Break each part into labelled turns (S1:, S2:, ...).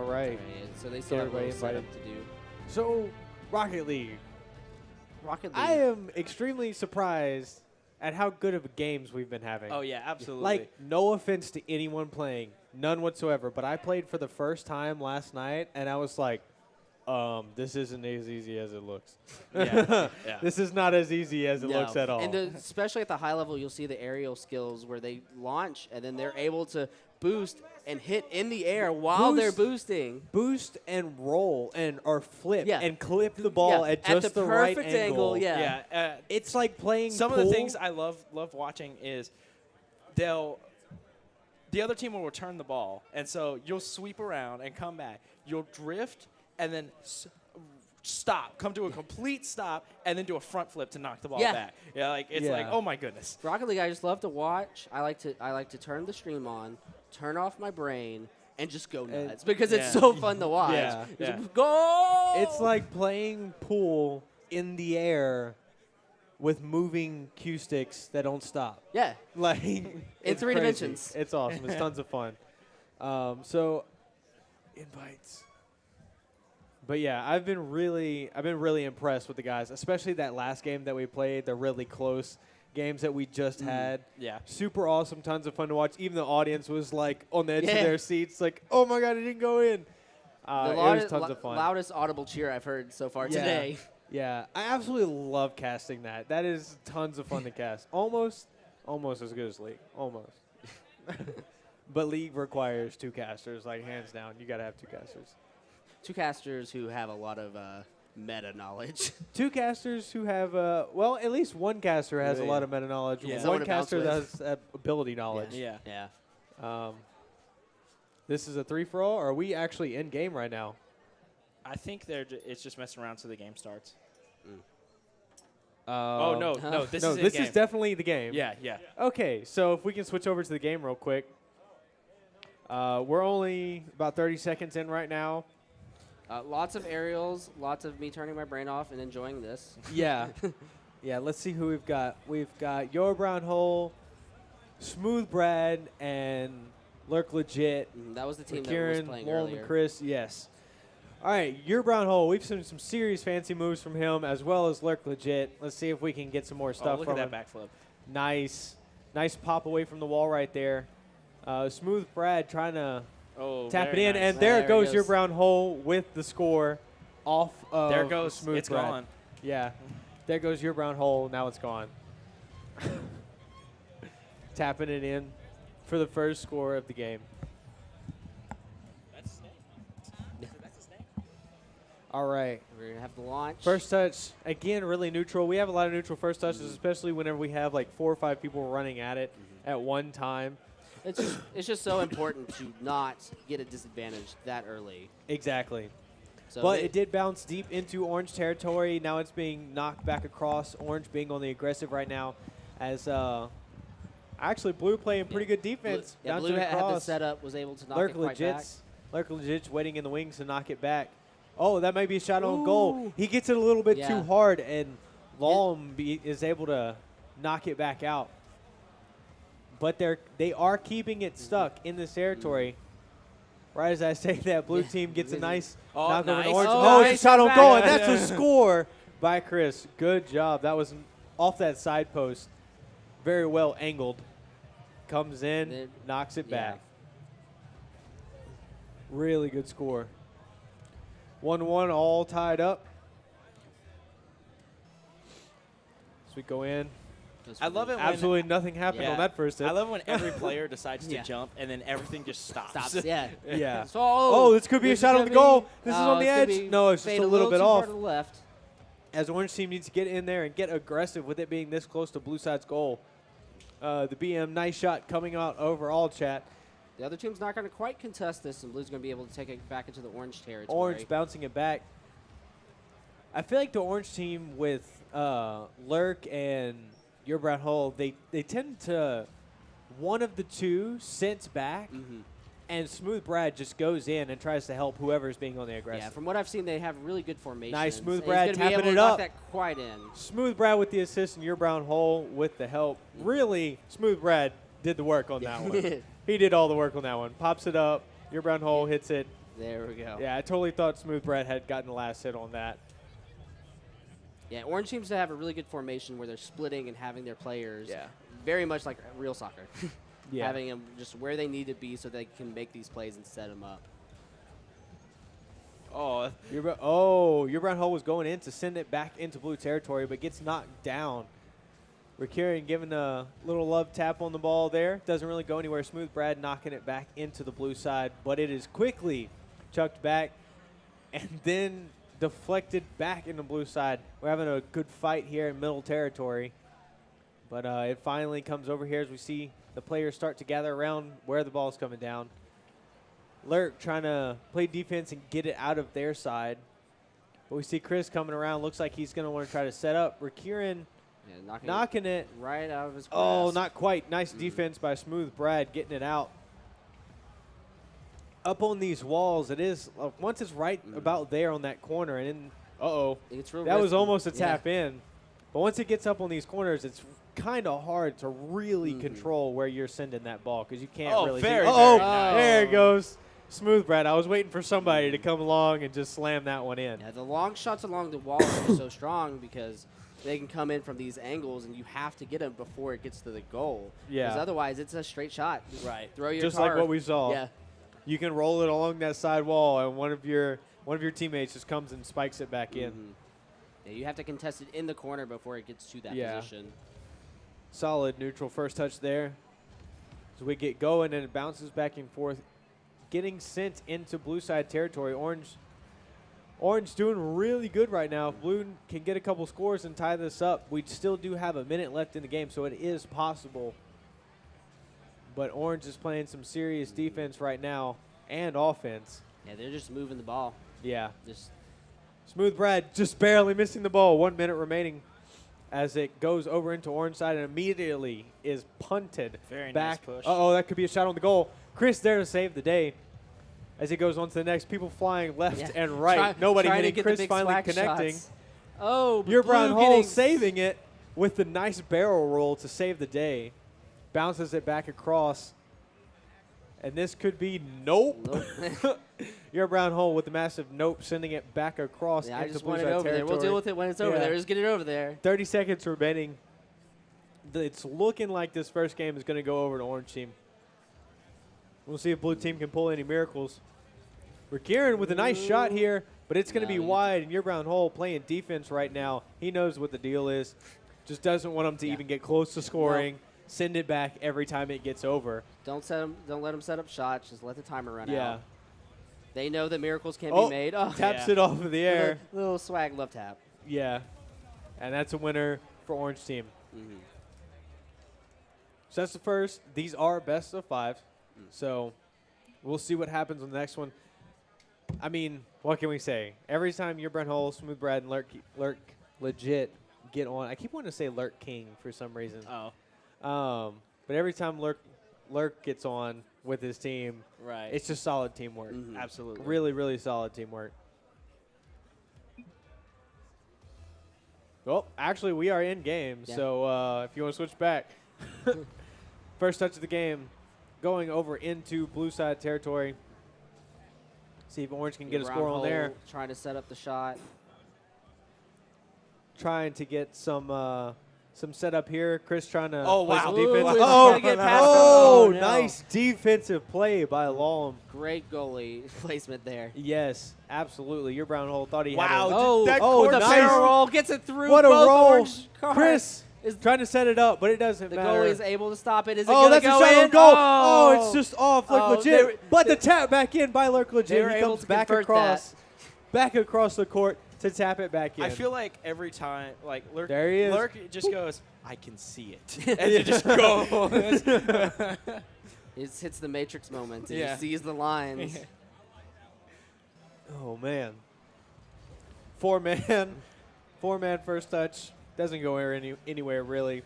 S1: All right.
S2: So they still have a little setup to do.
S1: So, Rocket League.
S2: Rocket League.
S1: I am extremely surprised at how good of games we've been having.
S3: Oh, yeah, absolutely.
S1: Like, no offense to anyone playing. None whatsoever. But I played for the first time last night, and I was like, this isn't as easy as it looks.
S3: Yeah.
S1: This is not as easy as it looks at all.
S2: And especially at the high level, you'll see the aerial skills where they launch, and then they're able to boost and hit in the air while they're boosting.
S1: Boost and roll or flip and clip the
S2: Yeah,
S1: ball at just
S2: the
S1: right
S2: perfect angle.
S3: Yeah.
S1: It's like playing
S3: Some
S1: pool.
S3: of the things I love watching is the other team will return the ball, and so you'll sweep around and come back. You'll drift and then stop, come to a complete stop, and then do a front flip to knock the ball back. Yeah, like it's like, oh my goodness.
S2: Rocket League, I just love to watch. I like to turn the stream on, turn off my brain, and just go nuts because it's so fun to watch.
S1: Yeah.
S2: Go!
S1: It's like playing pool in the air with moving cue sticks that don't stop.
S2: Yeah.
S1: Like
S2: in 3 dimensions.
S1: It's awesome. It's tons of fun. So invites. But yeah, I've been really impressed with the guys, especially that last game that we played, the really close games that we just had.
S3: Yeah.
S1: Super awesome, tons of fun to watch. Even the audience was like on the edge of their seats, like, oh my God, it didn't go in. It was tons of fun.
S2: Loudest audible cheer I've heard so far today.
S1: Yeah, I absolutely love casting that. That is tons of fun to cast. Almost as good as League. Almost. But League requires 2 casters, like hands down. You got to have 2 casters.
S2: 2 casters who have a lot of meta knowledge.
S1: 2 casters who have, at least 1 caster has a lot of meta knowledge.
S2: Yeah.
S1: 1 caster that has ability knowledge.
S3: Yeah.
S1: This is a 3-for-all, or are we actually in game right now?
S3: I think it's just messing around so the game starts.
S1: No,
S3: this
S1: is definitely the game.
S3: Yeah.
S1: Okay, so if we can switch over to the game real quick. We're only about 30 seconds in right now.
S2: Lots of aerials, lots of me turning my brain off and enjoying this.
S1: Yeah. Yeah, let's see who we've got. We've got Your Brown Hole, Smooth Brad, and Lurk Legit.
S2: That was the team
S1: Kieran,
S2: that was playing
S1: Lauren,
S2: earlier.
S1: and Chris, yes. All right, Your Brown Hole. We've seen some serious fancy moves from him as well as Lurk Legit. Let's see if we can get some more stuff
S3: look
S1: from
S3: at
S1: him.
S3: that backflip.
S1: Nice pop away from the wall right there. Smooth Brad trying to tap it in, and there goes Your Brown Hole with the score off of
S3: there goes
S1: Smooth
S3: it's
S1: Brad.
S3: gone.
S1: Yeah, there goes Your Brown Hole. Now it's gone. Tapping it in for the first score of the game.
S3: That's a snake. That's a snake.
S1: All right.
S2: We're going to have the launch.
S1: First touch, again, really neutral. We have a lot of neutral first touches, especially whenever we have like 4 or 5 people running at it at one time.
S2: It's just so important to not get a disadvantage that early.
S1: Exactly.
S2: So
S1: but it did bounce deep into orange territory. Now it's being knocked back across. Orange being on the aggressive right now as actually Blue playing pretty good defense.
S2: Blue had the setup, was able to knock it quite back.
S1: Lurk Legit's waiting in the wings to knock it back. Oh, that might be a shot on goal. He gets it a little bit too hard, and Laum is able to knock it back out. But they are keeping it stuck in this territory. Right as I say that, Blue team gets a nice knock over to Orange. It's a shot on goal, and that's a score by Chris. Good job. That was off that side post. Very well angled. Comes in, knocks it back. Really good score. 1-1, all tied up. So we go in.
S3: I love it when
S1: absolutely nothing happened on that first hit.
S3: I love when every player decides to jump and then everything just stops.
S1: Yeah.
S2: So,
S1: this could be a shot on the goal. This is on the edge. No, it's just a little bit off.
S2: To the left.
S1: As Orange team needs to get in there and get aggressive with it being this close to Blue side's goal. The BM, nice shot coming out overall, chat.
S2: The other team's not going to quite contest this, and Blue's going to be able to take it back into the orange territory.
S1: Orange bouncing it back. I feel like the Orange team with Lurk and Your Brown Hole, they tend to, one of the two sits back, and Smooth Brad just goes in and tries to help whoever's being on the aggressive.
S2: Yeah, from what I've seen, they have really good formations.
S1: Nice, Smooth Brad tapping it up.
S2: He's going to be able to knock that quite in.
S1: Smooth Brad with the assist and Your Brown Hole with the help. Really, Smooth Brad did the work on that one. He did all the work on that one. Pops it up. Your Brown Hole hits it.
S2: There we go.
S1: Yeah, I totally thought Smooth Brad had gotten the last hit on that.
S2: Yeah, Orange seems to have a really good formation where they're splitting and having their players
S3: Yeah.
S2: very much like real soccer.
S1: Yeah.
S2: Having them just where they need to be so they can make these plays and set them up.
S1: Your brown hole was going in to send it back into blue territory, but gets knocked down. Recurian giving a little love tap on the ball there. Doesn't really go anywhere. Smooth Brad knocking it back into the blue side, but it is quickly chucked back and then deflected back into blue side. We're having a good fight here in middle territory, but it finally comes over here as we see the players start to gather around where the ball's coming down. Lurk trying to play defense and get it out of their side. But we see Chris coming around. Looks like he's going to want to try to set up. Recurian knocking it
S2: right out of his grasp.
S1: Oh, not quite. Nice defense by Smooth Brad getting it out. Up on these walls, it is, once it's right about there on that corner, and then, that was almost a tap in. But once it gets up on these corners, it's kind of hard to really control where you're sending that ball because you can't really
S3: very,
S1: see.
S3: very nice.
S1: There it goes. Smooth Brad. I was waiting for somebody to come along and just slam that one in.
S2: Yeah, the long shots along the wall are so strong because they can come in from these angles, and you have to get them before it gets to the goal.
S1: Yeah.
S2: Because otherwise, it's a straight shot. Just throw your
S1: just
S2: card.
S1: like what we saw.
S2: Yeah.
S1: You can roll it along that side wall, and one of your teammates just comes and spikes it back in.
S2: Yeah, you have to contest it in the corner before it gets to that position.
S1: Solid neutral first touch there. So we get going, and it bounces back and forth, getting sent into blue side territory. Orange doing really good right now. If Blue can get a couple scores and tie this up, we still do have a minute left in the game, so it is possible. But Orange is playing some serious defense right now and offense.
S2: Yeah, they're just moving the ball.
S1: Yeah.
S2: Just
S1: Smooth Brad just barely missing the ball. 1 minute remaining as it goes over into Orange side and immediately is punted
S3: Very
S1: back.
S3: nice push.
S1: That could be a shot on the goal. Chris there to save the day as he goes on to the next. People flying left and right. Nobody hitting. Chris finally connecting.
S2: Shots. Oh,
S1: Your brown hole
S2: getting
S1: saving it with the nice barrel roll to save the day. Bounces it back across. And this could be nope. Your brown hole with the massive nope, sending it back across
S2: I
S1: into
S2: just
S1: blue
S2: want it
S1: side
S2: over there.
S1: territory.
S2: We'll deal with it when it's over there. Just get it over there.
S1: 30 seconds remaining. It's looking like this first game is going to go over to Orange team. We'll see if blue team can pull any miracles. Recurian with a nice shot here, but it's going to be wide, and your brown hole playing defense right now. He knows what the deal is. Just doesn't want them to even get close to scoring. Send it back every time it gets over.
S2: Don't let them set up shots. Just let the timer run out.
S1: Yeah.
S2: They know that miracles can be made.
S1: Taps it off of the air.
S2: Little swag love tap.
S1: Yeah. And that's a winner for Orange team. So that's the first. These are best of 5. So we'll see what happens on the next one. I mean, what can we say? Every time your brown hole, Smooth Brad, and Lurk legit get on. I keep wanting to say Lurk King for some reason. But every time Lurk gets on with his team, it's just solid teamwork.
S3: Absolutely.
S1: Really, really solid teamwork. Well, actually, we are in game, so if you want to switch back. First touch of the game, going over into blue side territory. See if Orange can get a score on there.
S2: Trying to set up the shot.
S1: Trying to get some setup here. Chris trying to
S3: play
S1: some
S3: Ooh,
S1: defense. Nice defensive play by Lom.
S2: Great goalie placement there.
S1: Yes, absolutely. Your brown hole thought he had
S3: Wow.
S1: it.
S2: The
S1: nice.
S2: barrel roll gets it through.
S1: What a
S2: both
S1: roll.
S2: Orange cards.
S1: Chris is trying to set it up, but it doesn't
S2: The
S1: matter.
S2: goalie is able to stop it. Is it going to
S1: that's
S2: go
S1: a shot
S2: in?
S1: on goal. It's just off. Lurk legit. But the tap back in by Lurk legit. He comes back across the court to tap it back in.
S3: I feel like every time, like Lurk,
S1: there he is.
S3: Lurk just goes, I can see it. And you just go.
S2: It hits the Matrix moment. He sees the lines.
S1: Oh, man. Four-man first touch. Doesn't go anywhere, really.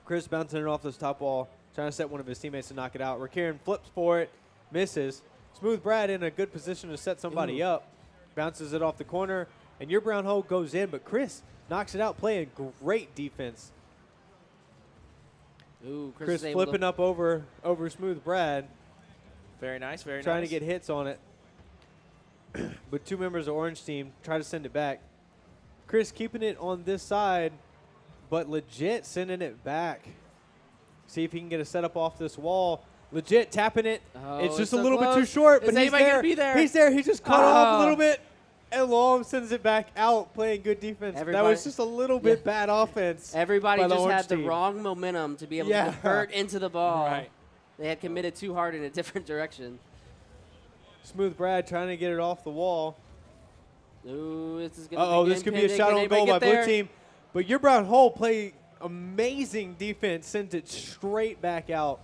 S1: Chris bouncing it off this top wall, trying to set one of his teammates to knock it out. Recurian flips for it, misses. Smooth Brad in a good position to set somebody up. Bounces it off the corner, and your brown hole goes in, but Chris knocks it out, playing great defense.
S2: Ooh,
S1: Chris flipping up over Smooth Brad.
S3: Very nice, very nice.
S1: Trying to get hits on it. but 2 members of Orange team try to send it back. Chris keeping it on this side, but Legit sending it back. See if he can get a setup off this wall. Legit tapping it.
S2: Oh,
S1: it's just
S2: so
S1: a little bit too
S2: close.
S1: short,
S2: Is
S1: but he's
S2: anybody
S1: there.
S2: gonna be there?
S1: He's there. He just cut off a little bit. And Long sends it back out, playing good defense. That was just a little bit bad offense.
S2: Everybody
S1: by the
S2: just
S1: Orange
S2: had the
S1: team.
S2: wrong momentum to be able to convert into the ball.
S3: Right.
S2: They had committed too hard in a different direction.
S1: Smooth Brad trying to get it off the wall.
S2: Ooh, this is going to
S1: Uh-oh, this could be a shot on goal by blue team. But your Brown Hole played amazing defense, sent it straight back out.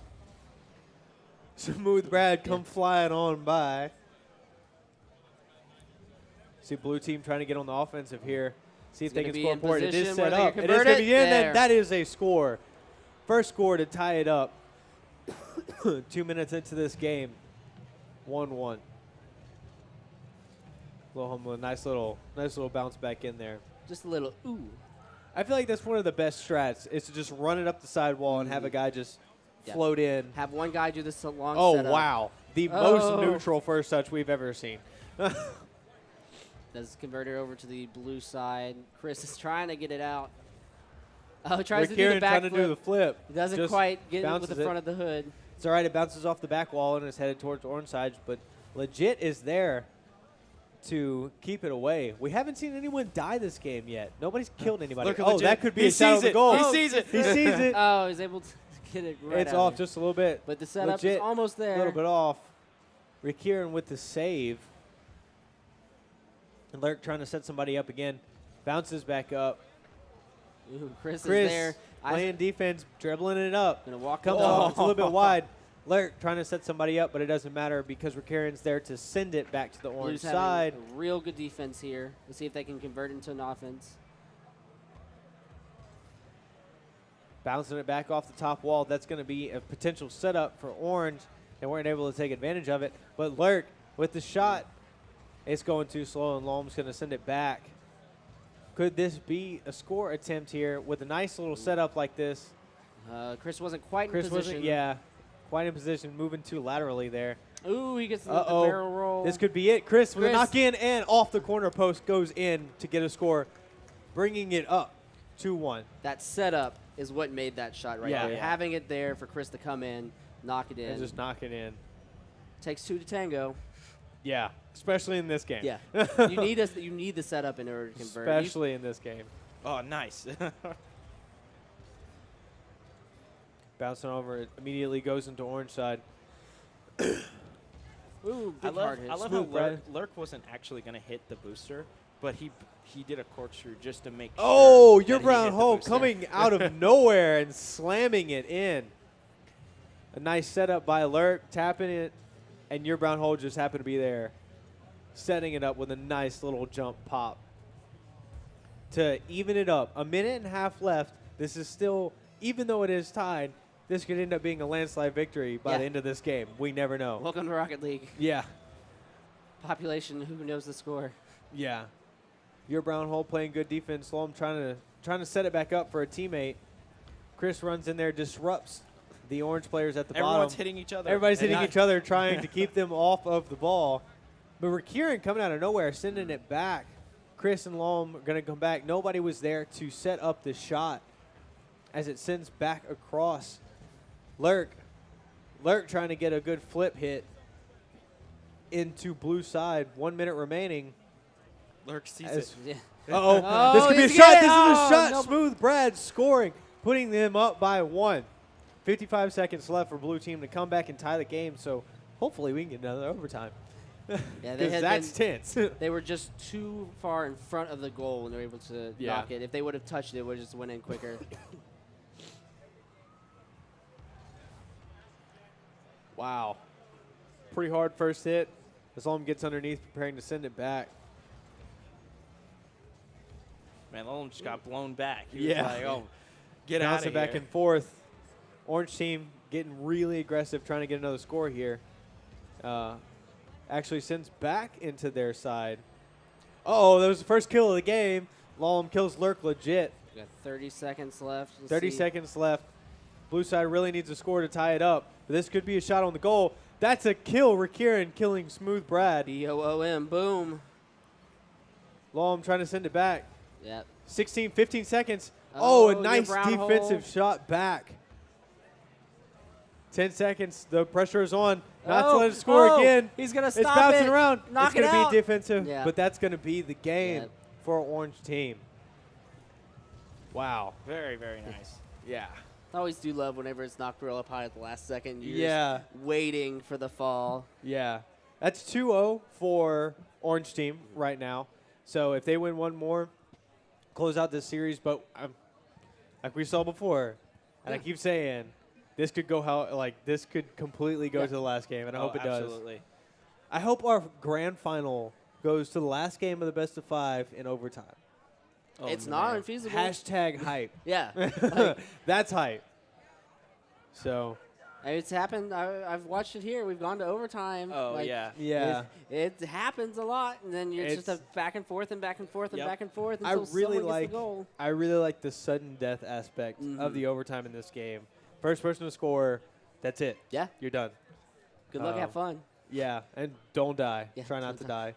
S1: Smooth Brad come flying on by. See blue team trying to get on the offensive here. See if they can score a point. It is set up. It is going to be in. Then that is a score. First score to tie it up. 2 minutes into this game. 1-1. Nice little bounce back in there.
S2: Just a little ooh.
S1: I feel like that's one of the best strats is to just run it up the sidewall and have a guy just float in.
S2: Have one guy do this long
S1: Oh,
S2: setup.
S1: wow. The most neutral first touch we've ever seen.
S2: Does convert it over to the blue side. Chris is trying to get it out. Oh, tries
S1: Rick
S2: to do the
S1: Kieran
S2: back
S1: trying to do the flip.
S2: He doesn't
S1: Just
S2: quite get it with
S1: bounces
S2: the front of the hood.
S1: It's all right. It bounces off the back wall and is headed towards orange side, but Legit is there to keep it away. We haven't seen anyone die this game yet. Nobody's killed anybody.
S3: Look at
S1: Oh,
S3: Legit.
S1: that could be
S3: He
S1: a shot on
S3: sees
S1: the
S3: it.
S1: goal.
S3: He sees it.
S1: He sees it.
S2: Oh, he's able to get it right
S1: It's
S2: out
S1: off
S2: of
S1: just a little bit.
S2: But the setup
S1: Legit,
S2: is almost there.
S1: A little bit off. Rick Kieran with the save. And Lurk trying to set somebody up again. Bounces back up.
S2: Ooh, Chris is
S1: Chris
S2: there.
S1: playing defense, dribbling it up.
S2: Gonna walk
S1: Comes
S2: up.
S1: off. It's a little bit wide. Lurk trying to set somebody up, but it doesn't matter because Rick Kieran's there to send it back to the orange
S2: Blues having
S1: side.
S2: a real good defense here. Let's see if they can convert into an offense.
S1: Bouncing it back off the top wall. That's going to be a potential setup for Orange. They weren't able to take advantage of it. But Lurk with the shot, it's going too slow, and Lom's going to send it back. Could this be a score attempt here with a nice little setup like this?
S2: Chris wasn't quite
S1: Chris
S2: in position.
S1: wasn't, yeah, quite in position, moving too laterally there.
S2: Ooh, he gets the barrel roll.
S1: This could be it. Chris with a knock in and off the corner post goes in to get a score, bringing it up 2-1.
S2: That setup is what made that shot right there.
S1: Yeah.
S2: Having it there for Chris to come in, knock it in.
S1: And just knock it in.
S2: Takes two to tango.
S1: Yeah, especially in this game.
S2: Yeah, you need the setup in order to convert.
S1: Especially in this game.
S3: Oh, nice.
S1: Bouncing over, it immediately goes into orange side.
S2: Ooh,
S3: I
S2: big
S3: love
S2: hard hit.
S3: how
S1: Smooth,
S3: Lurk wasn't actually going to hit the booster, but he did a corkscrew just to make
S1: Oh,
S3: sure
S1: your
S3: that he
S1: Brown
S3: hit the
S1: Hole
S3: booster.
S1: coming out of nowhere and slamming it in. A nice setup by Lurk, tapping it, and your Brown Hole just happened to be there, setting it up with a nice little jump pop to even it up. A minute and a half left. This is still, even though it is tied, this could end up being a landslide victory by the end of this game. We never know.
S2: Welcome to Rocket League.
S1: Yeah.
S2: Population, who knows the score?
S1: Yeah. Your Brown Hole playing good defense. Slom trying to set it back up for a teammate. Chris runs in there, disrupts the orange players at the bottom.
S3: Everyone's hitting each other.
S1: Everybody's hitting each other, trying to keep them off of the ball. But Rick Kieran coming out of nowhere, sending it back. Chris and Lom are going to come back. Nobody was there to set up the shot as it sends back across. Lurk trying to get a good flip hit into blue side. 1 minute remaining.
S3: Lurk sees it.
S2: Yeah.
S1: Uh-oh. This could be a shot. This is a shot. No. Smooth Brad scoring, putting them up by 1. 55 seconds left for blue team to come back and tie the game. So hopefully we can get another overtime.
S2: Yeah,
S1: that's tense.
S2: They were just too far in front of the goal when they were able to knock it. If they would have touched it, it would have just went in quicker.
S1: Wow. Pretty hard first hit. As Lom gets underneath, preparing to send it back.
S3: Man, Lom just got blown back. He was like, oh, get out of
S1: Bouncing
S3: here.
S1: back and forth. Orange team getting really aggressive, trying to get another score here. Actually sends back into their side. Uh-oh, that was the first kill of the game. Lom kills Lurk legit.
S2: We got 30 seconds left. Let's
S1: 30
S2: see.
S1: seconds left. Blue side really needs a score to tie it up. But this could be a shot on the goal. That's a kill. Rick Kieran killing Smooth Brad.
S2: BOOM, boom.
S1: Lom trying to send it back.
S2: Yep.
S1: 16, 15 seconds.
S2: Oh,
S1: A
S2: your
S1: nice
S2: brown
S1: defensive
S2: hole.
S1: shot back. 10 seconds. The pressure is on. Not to let it
S2: Oh,
S1: score again.
S2: He's going to
S1: It's
S2: stop
S1: bouncing
S2: it.
S1: around.
S2: Knock
S1: it's going
S2: it
S1: to
S2: out.
S1: be defensive,
S2: Yeah.
S1: but that's going to be the game
S2: Yep.
S1: for our orange team. Wow.
S3: Very, very nice.
S1: Yeah.
S2: I always do love whenever it's knocked real up high at the last second. You're
S1: Yeah.
S2: just waiting for the fall.
S1: Yeah. That's 2-0 for orange team right now. So if they win one more, close out this series. But like we saw before, and I keep saying, this could go this could completely go to the last game, and I hope it does.
S3: Absolutely.
S1: I hope our grand final goes to the last game of the best of 5 in overtime.
S3: Oh,
S2: It's
S3: man.
S2: not unfeasible.
S1: Hashtag hype.
S2: Yeah.
S1: That's hype. So,
S2: It's happened. I've watched it here. We've gone to overtime.
S3: Oh, yeah.
S1: yeah.
S2: It happens a lot, and then it's just a back and forth and back and forth and
S3: Yep.
S2: back and forth
S1: I
S2: until
S1: really
S2: someone
S1: like
S2: gets the goal.
S1: I really like the sudden death aspect of the overtime in this game. First person to score, that's it.
S2: Yeah.
S1: You're done.
S2: Good luck. Have fun.
S1: Yeah, and don't die.
S2: Yeah,
S1: Try not
S2: don't
S1: to
S2: die.
S1: die.